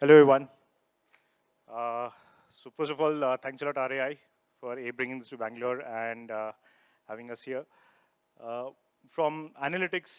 Hello, everyone. So first of all, thanks a lot, RAI, for bringing this to Bangalore and having us here. Uh, from analytics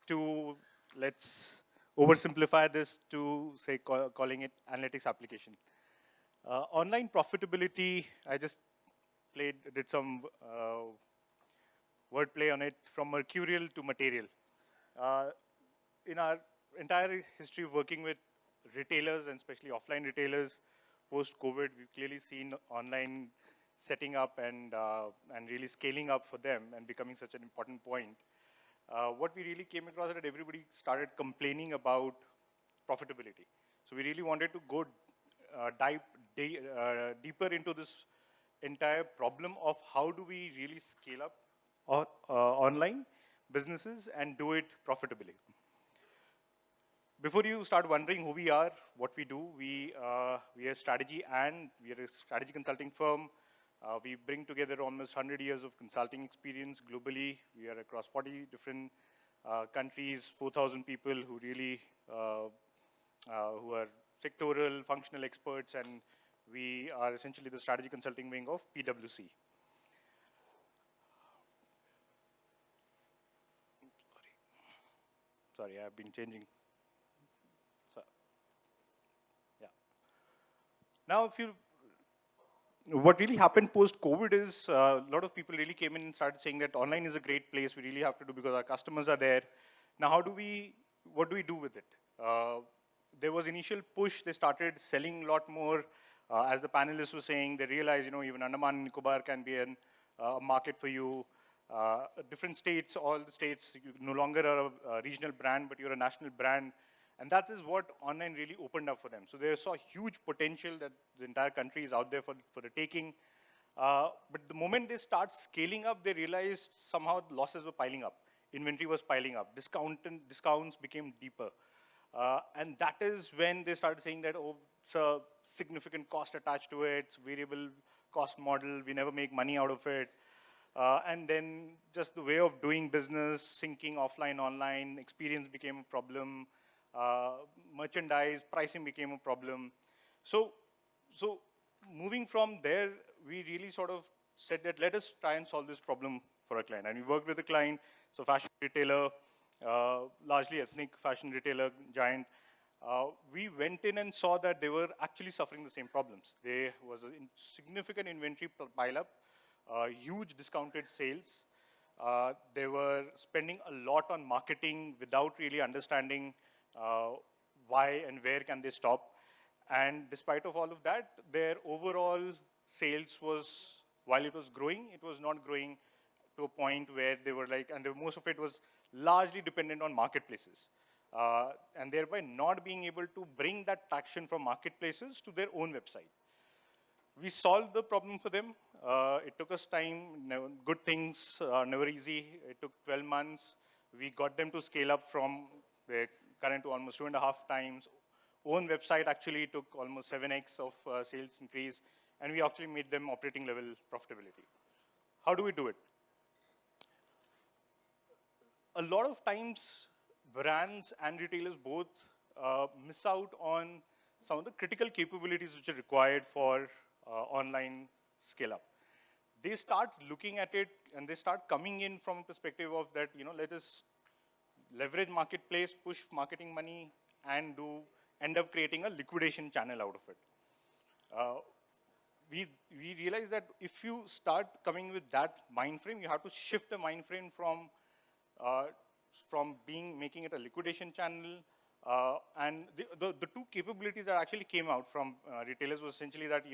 to, let's oversimplify this to, say, calling it analytics application. Online profitability, I just did some wordplay on it, from mercurial to material. Uh, in our entire history of working with retailers, and especially offline retailers, post-COVID, we've clearly seen online setting up and really scaling up for them and becoming such an important point. What we really came across is that everybody started complaining about profitability. So we really wanted to go dive deeper into this entire problem of how do we really scale up online businesses and do it profitably. Before you start wondering who we are, what we do, we are a strategy consulting firm. We bring together almost 100 years of consulting experience globally. We are across 40 different countries, 4,000 people who really who are sectoral, functional experts, and we are essentially the strategy consulting wing of PwC. Sorry, I've been changing. Now, what really happened post-COVID is a lot of people really came in and started saying that online is a great place. We really have to do because our customers are there. Now, what do we do with it? There was initial push. They started selling a lot more. As the panelists were saying, they realized, even Andaman and Nicobar can be a market for you. Different states, all the states, you no longer are a regional brand, but you're a national brand. And that is what online really opened up for them. So they saw huge potential that the entire country is out there for the taking. But the moment they start scaling up, they realized somehow the losses were piling up. Inventory was piling up. Discounts became deeper. And that is when they started saying that, oh, it's a significant cost attached to it. It's a variable cost model. We never make money out of it. And then just the way of doing business, syncing offline, online, experience became a problem. Merchandise, pricing became a problem. So moving from there, we really sort of said that let us try and solve this problem for a client. And we worked with a client, so fashion retailer, largely ethnic fashion retailer giant. We went in and saw that they were actually suffering the same problems. There was a significant inventory pileup, huge discounted sales. They were spending a lot on marketing without really understanding why and where can they stop. And despite of all of that, their overall sales was, while it was growing, it was not growing to a point where they were like, and most of it was largely dependent on marketplaces. And thereby not being able to bring that traction from marketplaces to their own website. We solved the problem for them. It took us time. Good things are never easy. It took 12 months. We got them to scale up from their current to almost 2.5 times. Own website actually took almost 7x of sales increase, and we actually made them operating level profitability. How do we do it? A lot of times, brands and retailers both miss out on some of the critical capabilities which are required for online scale up. They start looking at it and they start coming in from a perspective of that, let us leverage marketplace, push marketing money, and end up creating a liquidation channel out of it. We realize that if you start coming with that mind frame, you have to shift the mind frame from making it a liquidation channel. And the two capabilities that actually came out from retailers was essentially that,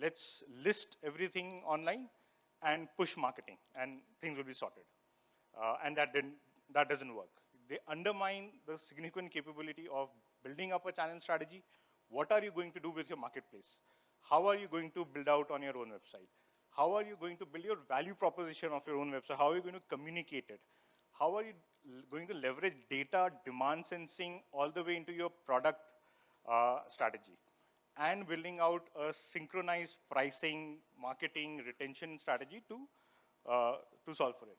let's list everything online and push marketing, and things will be sorted. And that doesn't work. They undermine the significant capability of building up a channel strategy. What are you going to do with your marketplace? How are you going to build out on your own website? How are you going to build your value proposition of your own website? How are you going to communicate it? How are you going to leverage data, demand sensing, all the way into your product strategy? And building out a synchronized pricing, marketing, retention strategy to solve for it.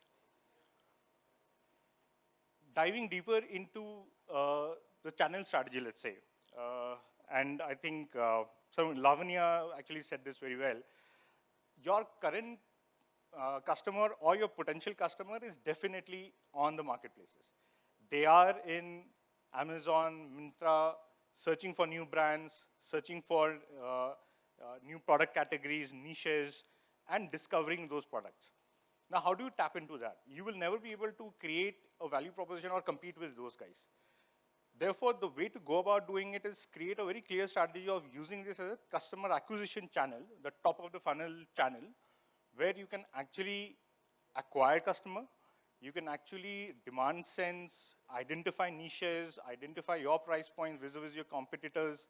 Diving deeper into the channel strategy, let's say. and I think Lavanya actually said this very well. Your current customer or your potential customer is definitely on the marketplaces. They are in Amazon, Myntra, searching for new brands, searching for new product categories, niches, and discovering those products. Now, how do you tap into that? You will never be able to create a value proposition or compete with those guys. Therefore, the way to go about doing it is create a very clear strategy of using this as a customer acquisition channel, the top of the funnel channel, where you can actually acquire customer, you can actually demand sense, identify niches, identify your price point vis-a-vis your competitors.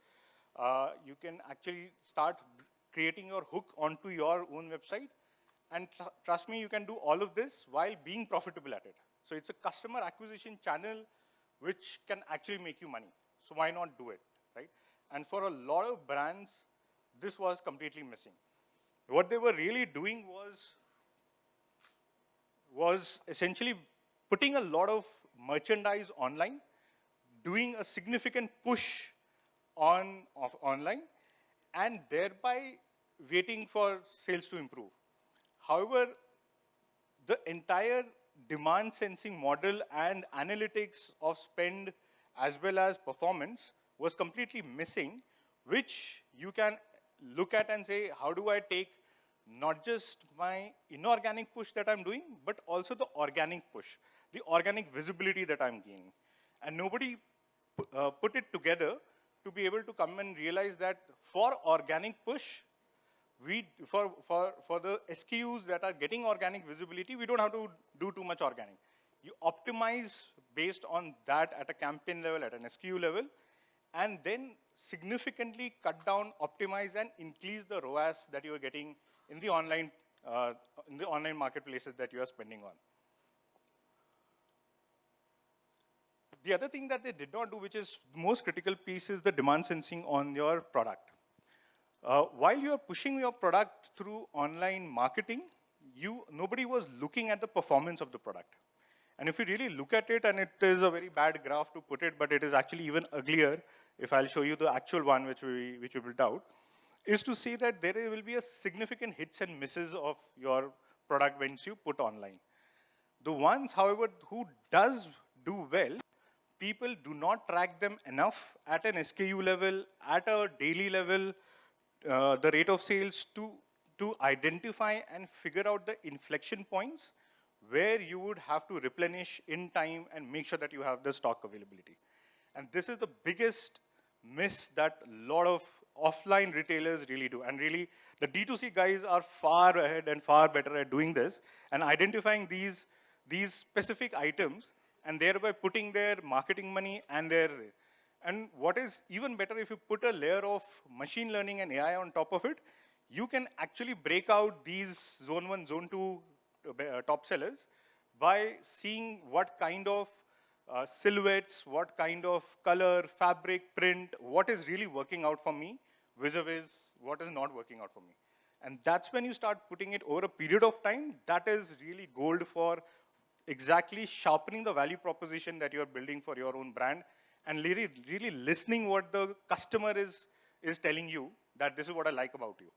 You can actually start creating your hook onto your own website. And trust me, you can do all of this while being profitable at it. So it's a customer acquisition channel which can actually make you money. So why not do it, right? And for a lot of brands, this was completely missing. What they were really doing was essentially putting a lot of merchandise online, doing a significant push online, and thereby waiting for sales to improve. However, the entire demand sensing model and analytics of spend as well as performance was completely missing, which you can look at and say, how do I take not just my inorganic push that I'm doing, but also the organic push, the organic visibility that I'm gaining. And nobody put it together to be able to come and realize that for organic push, for the SKUs that are getting organic visibility, we don't have to do too much organic. You optimize based on that at a campaign level, at an SKU level, and then significantly cut down, optimize, and increase the ROAS that you are getting in the online marketplaces that you are spending on. The other thing that they did not do, which is the most critical piece, is the demand sensing on your product. While you are pushing your product through online marketing, nobody was looking at the performance of the product. And if you really look at it, and it is a very bad graph to put it, but it is actually even uglier, if I'll show you the actual one which we built out, is to see that there will be a significant hits and misses of your product once you put online. The ones, however, who does do well, people do not track them enough at an SKU level, at a daily level, the rate of sales to identify and figure out the inflection points where you would have to replenish in time and make sure that you have the stock availability. And this is the biggest miss that a lot of offline retailers really do. And really, the D2C guys are far ahead and far better at doing this and identifying these specific items and thereby putting their marketing money and what is even better, if you put a layer of machine learning and AI on top of it, you can actually break out these zone 1, zone 2 top sellers by seeing what kind of silhouettes, what kind of color, fabric, print, what is really working out for me vis-a-vis what is not working out for me. And that's when you start putting it over a period of time. That is really gold for exactly sharpening the value proposition that you're building for your own brand and really listening what the customer is telling you, that this is what I like about you.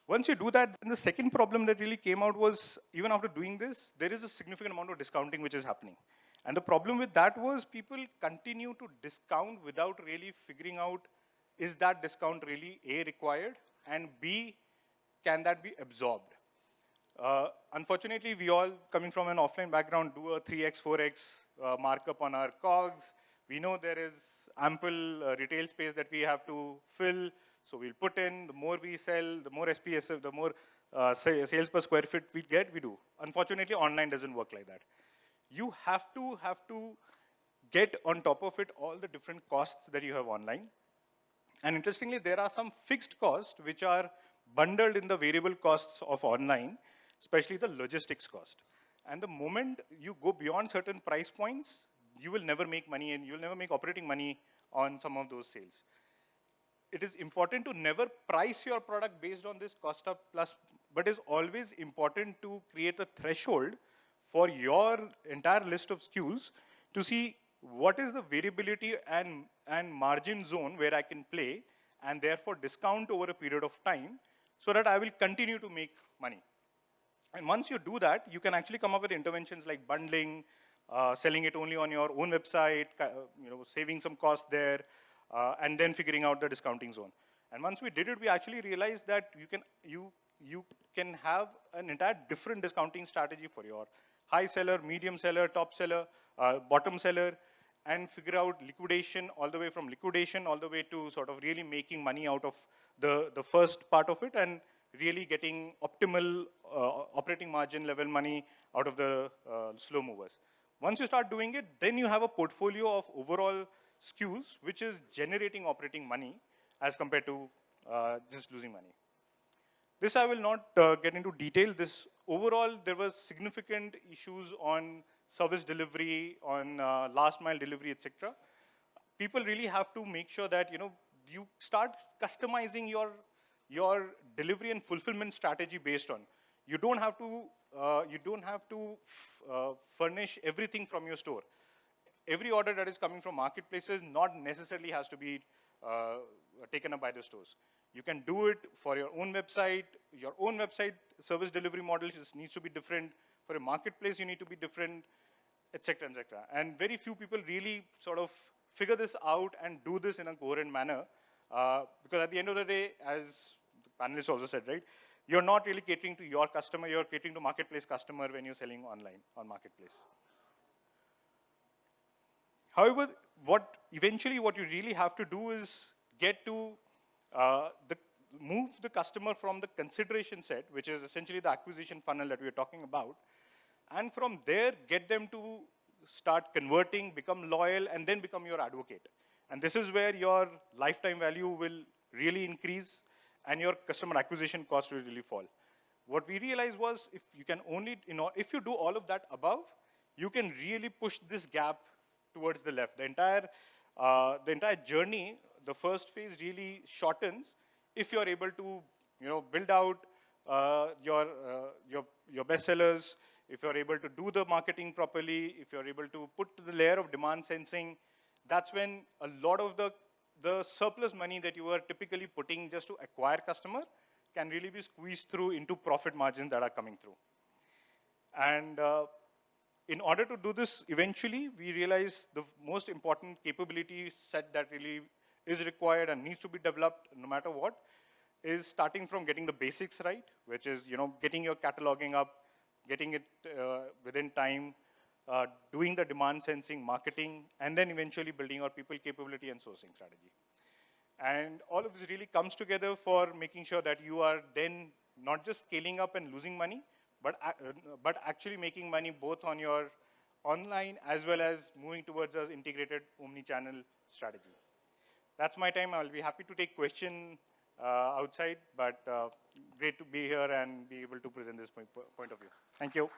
Once you do that, then the second problem that really came out was, even after doing this, there is a significant amount of discounting which is happening. And the problem with that was people continue to discount without really figuring out, is that discount really A, required, and B, can that be absorbed? Unfortunately, we all, coming from an offline background, do a 3x, 4x markup on our COGS. We know there is ample retail space that we have to fill, so we'll put in. The more we sell, the more SPSF, the more sales per square feet we get, we do. Unfortunately, online doesn't work like that. You have to get on top of it all the different costs that you have online. And interestingly, there are some fixed costs which are bundled in the variable costs of online, especially the logistics cost. And the moment you go beyond certain price points, you will never make money and you'll never make operating money on some of those sales. It is important to never price your product based on this cost up plus, but it's always important to create a threshold for your entire list of SKUs to see what is the variability and and margin zone where I can play and therefore discount over a period of time so that I will continue to make money. And once you do that, you can actually come up with interventions like bundling, selling it only on your own website, saving some cost there, and then figuring out the discounting zone. And once we did it, we actually realized that you can have an entire different discounting strategy for your high seller, medium seller, top seller, bottom seller, and figure out liquidation all the way from liquidation all the way to sort of really making money out of the first part of it and really getting optimal operating margin level money out of the slow movers. Once you start doing it, then you have a portfolio of overall SKUs which is generating operating money as compared to just losing money. This I will not get into detail. This overall, there was significant issues on service delivery, on last mile delivery, etc. People really have to make sure that you start customizing your delivery and fulfillment strategy based on. You don't have to furnish everything from your store. Every order that is coming from marketplaces not necessarily has to be taken up by the stores. You can do it for your own website. Your own website service delivery model just needs to be different. For a marketplace, you need to be different, etc., etc. And very few people really sort of figure this out and do this in a coherent manner. Because at the end of the day, as the panelists also said, right, you're not really catering to your customer, you're catering to marketplace customer when you're selling online on marketplace. However, what you really have to do is get to move the customer from the consideration set, which is essentially the acquisition funnel that we are talking about, and from there, get them to start converting, become loyal, and then become your advocate. And this is where your lifetime value will really increase and your customer acquisition cost will really fall. What we realized was if you do all of that above, you can really push this gap towards the left. The entire journey, the first phase really shortens if you're able to build out your best sellers, if you're able to do the marketing properly, if you're able to put the layer of demand sensing. That's when a lot of the surplus money that you are typically putting just to acquire customer can really be squeezed through into profit margins that are coming through. And in order to do this, eventually, we realize the most important capability set that really is required and needs to be developed no matter what is starting from getting the basics right, which is getting your cataloging up, getting it within time, doing the demand sensing, marketing, and then eventually building our people capability and sourcing strategy. And all of this really comes together for making sure that you are then not just scaling up and losing money, but actually making money both on your online as well as moving towards an integrated omnichannel strategy. That's my time. I'll be happy to take questions outside, but great to be here and be able to present this point of view. Thank you.